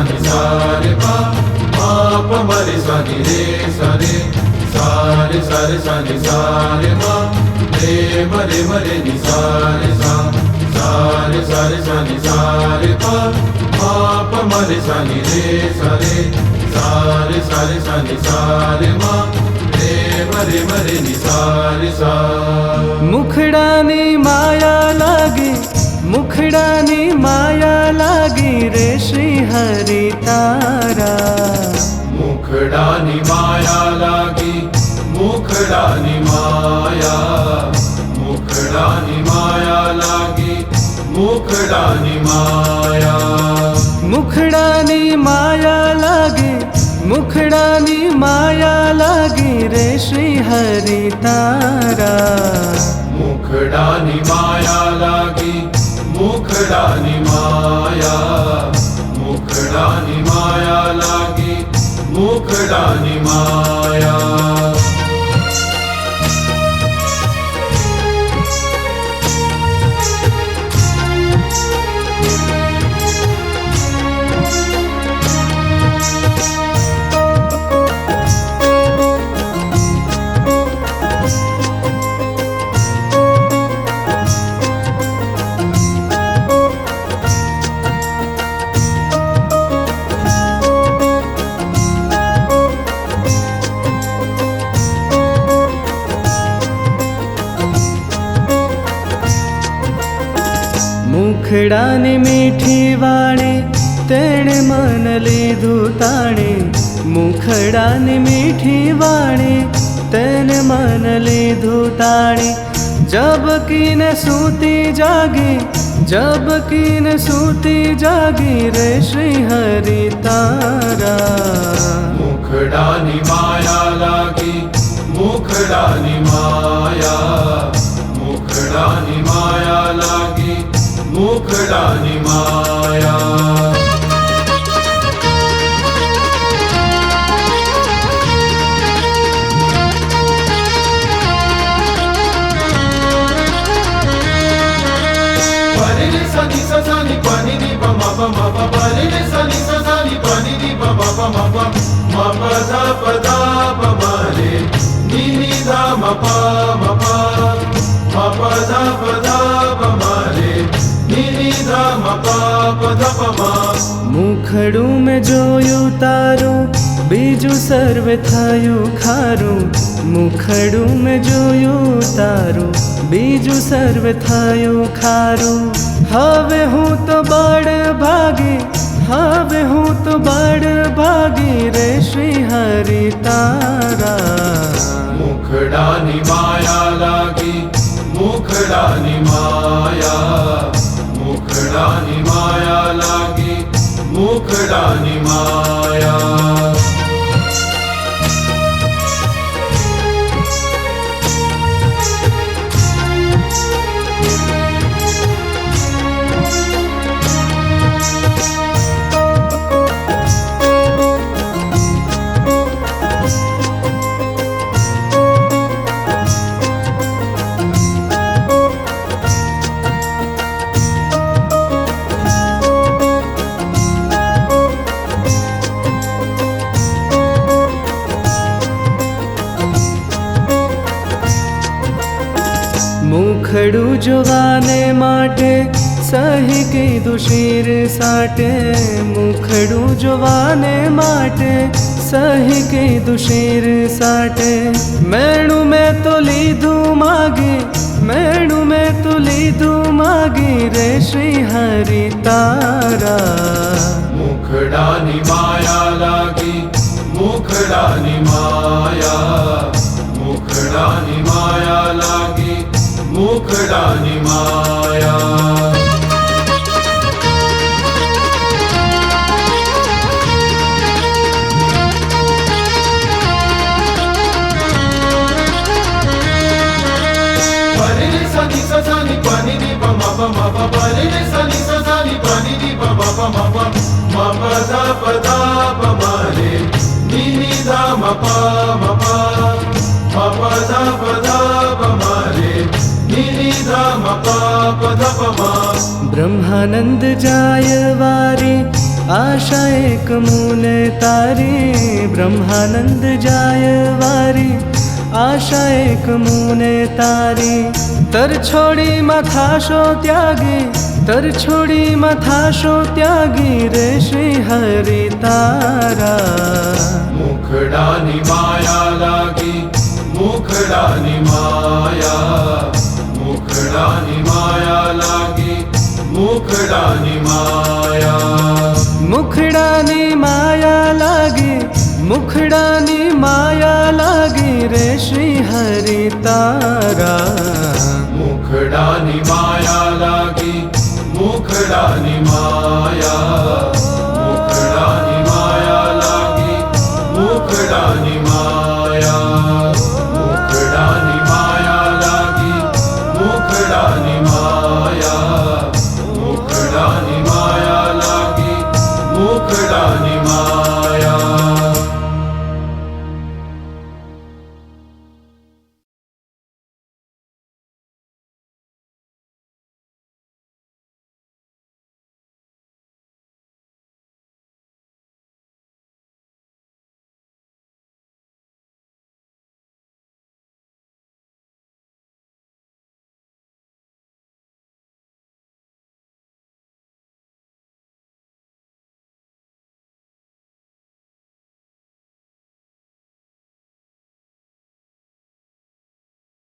नि सा रे पा मा प म रे सा नि रे सा रे सा रे सा नि सा रे मा रे म रे नि सा रे सा रे सा नि सा रे पा मा प म रे सा नि रे सा रे सा नि सा रे मा रे नि सा रे सा। मुखड़ानी माया लागी, मुखड़ानी माया लागी रे श्री हरि तारा। मुखड़ानी माया लागी, मुखड़ानी माया, मुखड़ानी माया लागी, मुखड़ानी माया। मुखड़ानी माया लागी, मुखड़ानी माया लागी रे श्री हरि तारा। मुखड़ानी माया लागी, मुखड़ानी माया, मुखड़ानी माया लागी, मुखड़ानी माया। मुखड़ानी मीठी वाणी तेणे मन लीधु ताणे। मुखड़ानी मीठी वाणी तेने मन लीधु ताणी। जब कीन सूती जागी, जब कीन सूती जागी रे श्री हरि तारा। मुखड़ानी माया लागी, मुखड़ानी माया, मुखड़ानी माया लागी, मुखड़ानी माया। परे रे सा नि सा सा नि पा नि प म प परे रे सा नि सा सा नि पा नि प म प धा प म रे नि धा म प धा प म रे नि धा म प धा प म। मुखड़ू में जोयु तारू बीजू सर्वे थायु खारू। मुखड़ू में जोयु तारू बीजू सर्वे थायु खारू। हवे हूँ तो बड़ भागी, हवे हूँ तो बड़ भागी रे श्री हरि तारा। मुखड़ानी माया लागी, मुखड़ानी माया, मुखड़ानी माया लागी, मुखड़ानी माया। मुखड़ू जोवाने माटे सही कीधु शीर साटे। मुखड़ू जोवाने माटे सही कीधु शीर साटे। मैणु में तो लीधु मागी, मैणु में तो लीधु मागी रे श्री हरि तारा। मुखड़ानी माया लागी, मुखड़ानी माया, मुखड़ानी माया लागी, मुखड़ानी माया। परे रे सा नि सा सा नि पा नि प म प परे रे सा नि सा सा नि पा नि प म धा प म रे नि धा म प धा प म रे नि धा म प धा प म। ब्रह्मानंद जाय वारी आशा एक मुने तारी ब्रह्मानंद जाय वारी आशा एक मुने तारी तर छोड़ी मथाशो त्यागी तर छोड़ी मथाशो त्यागी रे श्री हरि तारा मुखडानी माया लागी मुखडानी माया मुखडानी माया लागी मुखडानी माया मुखडानी माया लागी मुखडानी माया लागी रे श्री हरि तारा मुखडानी माया लागी मुखडानी माया